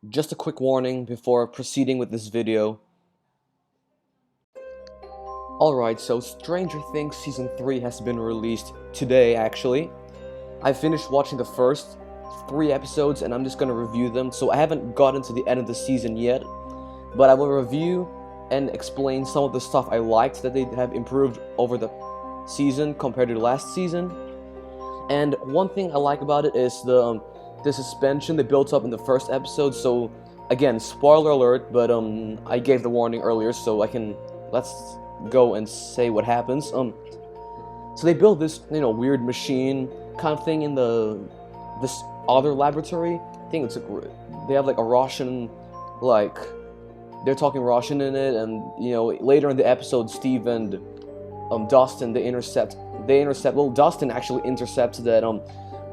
Just a quick warning before proceeding with this video. Alright, so Stranger Things Season 3 has been released today, actually. I finished watching the first 3 episodes and I'm just gonna review them, so I haven't gotten to the end of the season yet. But I will review and explain some of the stuff I liked that they have improved over the season compared to the last season. And one thing I like about it is the suspension they built up in the first episode. So again, spoiler alert, but I gave the warning earlier, so let's go and say what happens. So they built this weird machine kind of thing in this other laboratory. I think they have like a Russian, like they're talking Russian in it, and later in the episode, Steve and Dustin they intercept. Well, Dustin actually intercepts that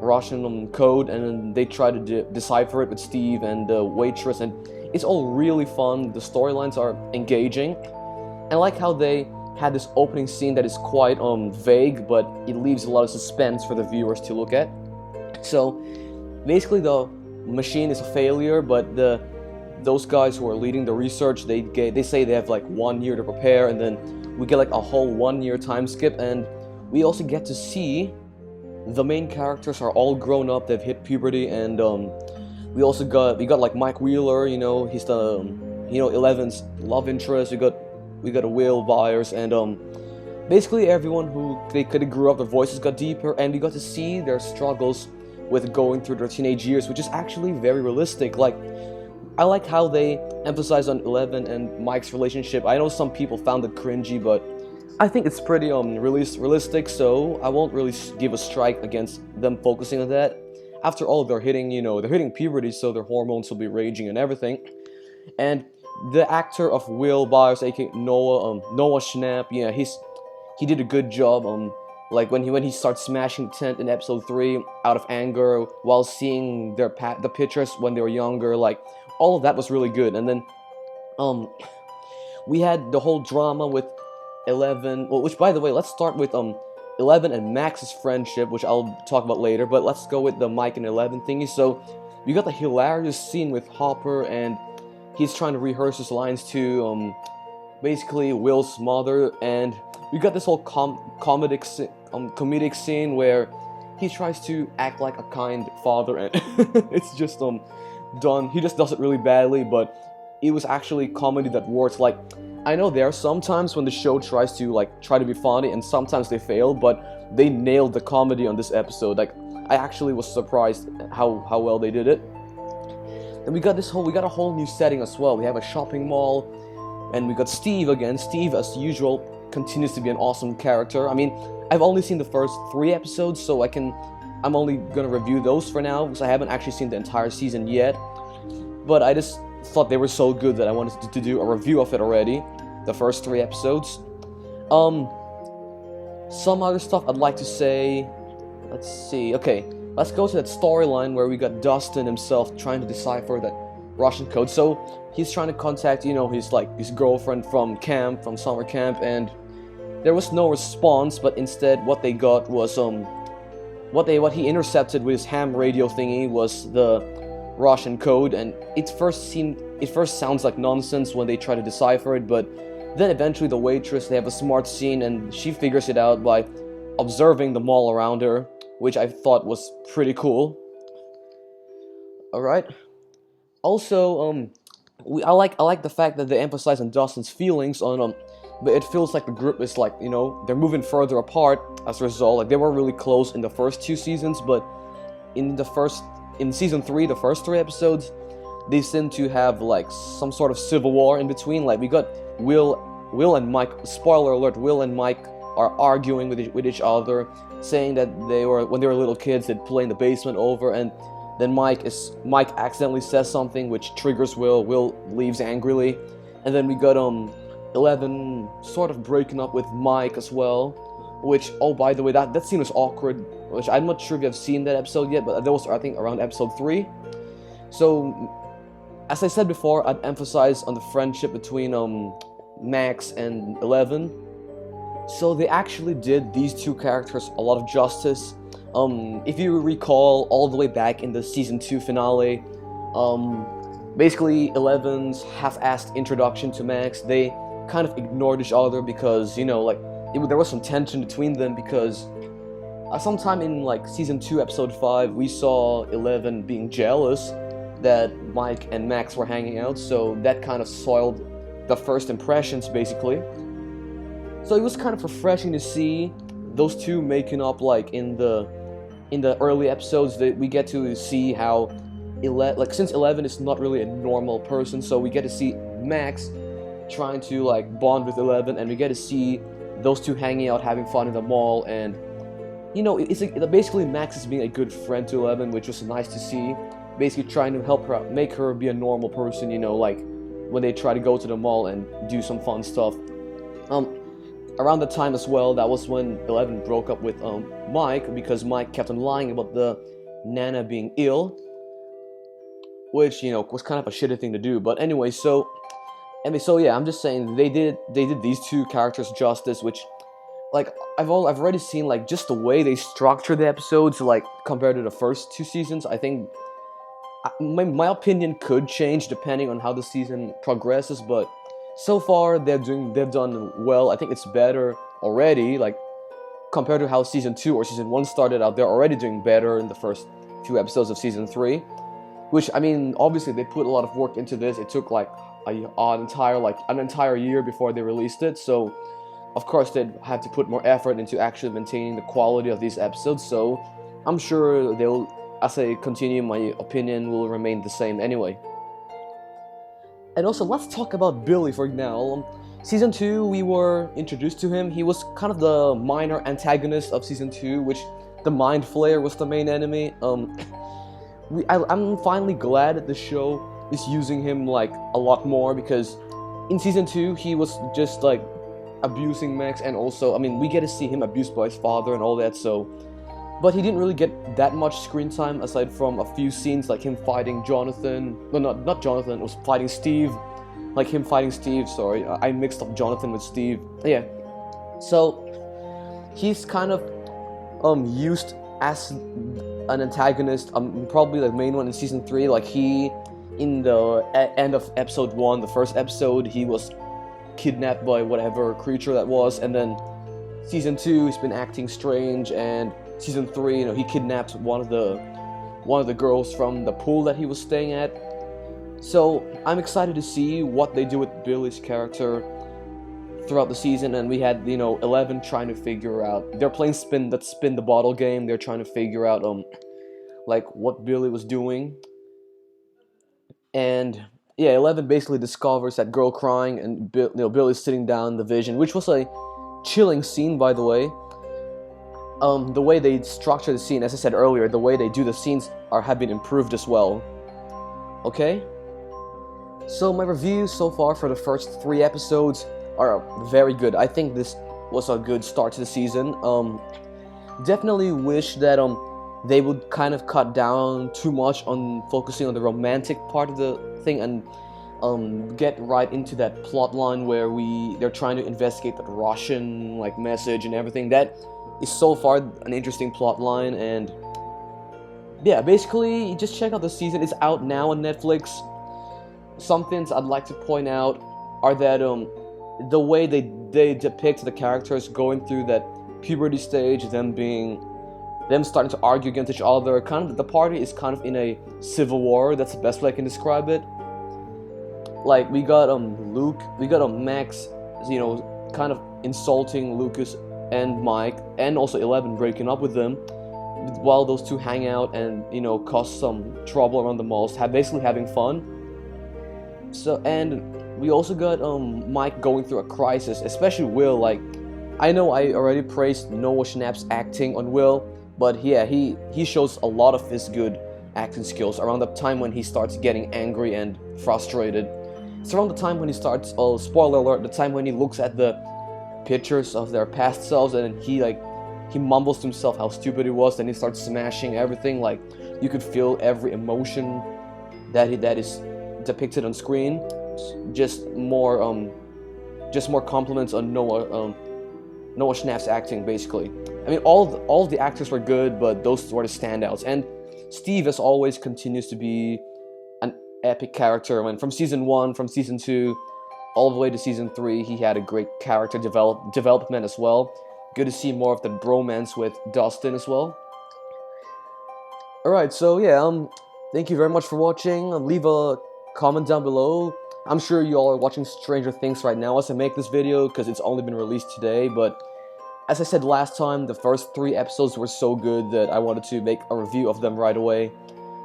Russian code, and then they try to decipher it with Steve and the waitress, and it's all really fun. The storylines are engaging. I like how they had this opening scene that is quite vague, but it leaves a lot of suspense for the viewers to look at. So basically the machine is a failure, but those guys who are leading the research, they say they have like 1 year to prepare, and then we get like a whole 1 year time skip, and we also get to see the main characters are all grown up. They've hit puberty, and we got like Mike Wheeler. He's the Eleven's love interest. We got a Will Byers, and basically everyone who they could have grew up. Their voices got deeper, and we got to see their struggles with going through their teenage years, which is actually very realistic. Like, I like how they emphasize on Eleven and Mike's relationship. I know some people found it cringy, but I think it's pretty realistic, so I won't really give a strike against them focusing on that. After all, they're hitting puberty, so their hormones will be raging and everything. And the actor of Will Byers, aka Noah Schnapp, yeah, he did a good job. Like when he starts smashing the tent in episode 3 out of anger while seeing the pictures when they were younger, like all of that was really good. And then we had the whole drama with Eleven, which by the way, let's start with Eleven and Max's friendship, which I'll talk about later, but let's go with the Mike and Eleven thingy. So we got the hilarious scene with Hopper, and he's trying to rehearse his lines to basically Will's mother, and we got this whole comedic scene where he tries to act like a kind father, and it's just done. He just does it really badly, but it was actually comedy that works. Like, I know there are some times when the show tries to be funny, and sometimes they fail, but they nailed the comedy on this episode. Like, I actually was surprised how well they did it. And we got a whole new setting as well. We have a shopping mall, and we got Steve again. Steve, as usual, continues to be an awesome character. I mean, I've only seen the first 3 episodes, so I'm only gonna review those for now, because I haven't actually seen the entire season yet. But I just thought they were so good that I wanted to do a review of it already, the first 3 episodes. Some other stuff I'd like to say. Let's see. Okay, let's go to that storyline where we got Dustin himself trying to decipher that Russian code. So he's trying to contact, his girlfriend from summer camp, and there was no response. But instead, what they got was what he intercepted with his ham radio thingy was the Russian code, and it first sounds like nonsense when they try to decipher it, but then eventually the waitress, they have a smart scene, and she figures it out by observing the mall around her, which I thought was pretty cool. Alright. Also, I like the fact that they emphasize on Dustin's feelings but it feels like the group is like, they're moving further apart as a result. Like, they were really close in the first 2 seasons, but in season 3, the first 3 episodes, they seem to have like some sort of civil war in between. Like, we got Will and Mike. Spoiler alert: Will and Mike are arguing with each other, saying that when they were little kids, they'd play in the basement over, and then Mike accidentally says something which triggers Will. Will leaves angrily, and then we got Eleven sort of breaking up with Mike as well. Which, oh, by the way, that scene was awkward. Which I'm not sure if you have seen that episode yet, but that was, I think, around episode 3. So, as I said before, I'd emphasize on the friendship between Max and Eleven. So they actually did these 2 characters a lot of justice. If you recall, all the way back in the season 2 finale, basically Eleven's half-assed introduction to Max. They kind of ignored each other because, you know, like, there was some tension between them because sometime in like season 2 episode 5 we saw 11 being jealous that Mike and Max were hanging out, so that kind of soiled the first impressions basically. So it was kind of refreshing to see those two making up, like in the early episodes. That we get to see how since 11 is not really a normal person, so we get to see Max trying to like bond with 11, and we get to see those two hanging out, having fun in the mall, and you know, basically Max is being a good friend to 11, which was nice to see. Basically trying to help her out, make her be a normal person, you know, like when they try to go to the mall and do some fun stuff. Around the time as well, that was when 11 broke up with Mike, because Mike kept on lying about the Nana being ill, which, you know, was kind of a shitty thing to do. But anyway, so yeah, I'm just saying they did these two characters justice, which, like, I've already seen, like, just the way they structure the episodes, like, compared to the first 2 seasons. I think my opinion could change depending on how the season progresses, but so far they've done well. I think it's better already, like, compared to how season 2 or season 1 started out. They're already doing better in the first few episodes of season 3, which, I mean, obviously they put a lot of work into this. It took like an entire year before they released it, so of course they'd have to put more effort into actually maintaining the quality of these episodes. So I'm sure they'll, as I continue, my opinion will remain the same anyway. And also, let's talk about Billy for now. Season 2, we were introduced to him. He was kind of the minor antagonist of Season 2, which the Mind Flayer was the main enemy. I'm finally glad that the show is using him, like, a lot more, because in Season 2, he was just, like, abusing Max, and also, I mean, we get to see him abused by his father and all that, so... But he didn't really get that much screen time, aside from a few scenes, like him fighting Jonathan. No, not Jonathan, it was fighting Steve. Like him fighting Steve, sorry. I mixed up Jonathan with Steve. Yeah. So, he's kind of used as an antagonist, probably the main one in Season 3. Like, he, in the end of Episode 1, the first episode, he was kidnapped by whatever creature that was, and then Season 2, he's been acting strange, and Season 3, you know, he kidnapped one of the girls from the pool that he was staying at. So I'm excited to see what they do with Billy's character throughout the season. And we had, you know, 11 trying to figure out, they're playing spin the bottle game. They're trying to figure out like what Billy was doing. And yeah, 11 basically discovers that girl crying, and Billy's sitting down in the vision, which was a chilling scene, by the way. The way they structure the scene, as I said earlier, the way they do the scenes have been improved as well. Okay? So my reviews so far for the first 3 episodes are very good. I think this was a good start to the season. Definitely wish that they would kind of cut down too much on focusing on the romantic part of the thing, and get right into that plot line where they're trying to investigate that Russian, like, message and everything. That is so far an interesting plot line. And yeah, basically just check out the season. It's out now on Netflix. Some things I'd like to point out are that the way they depict the characters going through that puberty stage, them starting to argue against each other, kind of the party is kind of in a civil war. That's the best way I can describe it. Like, we got Max, you know, kind of insulting Lucas and Mike, and also 11 breaking up with them, while those two hang out and, you know, cause some trouble around the malls, basically having fun. So, and we also got Mike going through a crisis, especially Will. Like, I know I already praised Noah Schnapp's acting on Will, but yeah, he shows a lot of his good acting skills around the time when he starts getting angry and frustrated. It's around the time when he starts, spoiler alert, the time when he looks at the pictures of their past selves, and he mumbles to himself how stupid he was, then he starts smashing everything. Like, you could feel every emotion that is depicted on screen. Just more compliments on Noah Schnapp's acting, basically. I mean, all the actors were good, but those were the standouts. And Steve, as always, continues to be epic character. When from season 1, from season 2, all the way to season 3, he had a great character development as well. Good to see more of the bromance with Dustin as well. Alright, so yeah, thank you very much for watching. Leave a comment down below. I'm sure you all are watching Stranger Things right now as I make this video, because it's only been released today, but as I said last time, the first 3 episodes were so good that I wanted to make a review of them right away,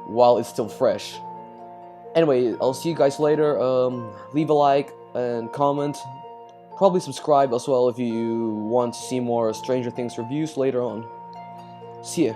while it's still fresh. Anyway, I'll see you guys later. Leave a like and comment. Probably subscribe as well if you want to see more Stranger Things reviews later on. See ya.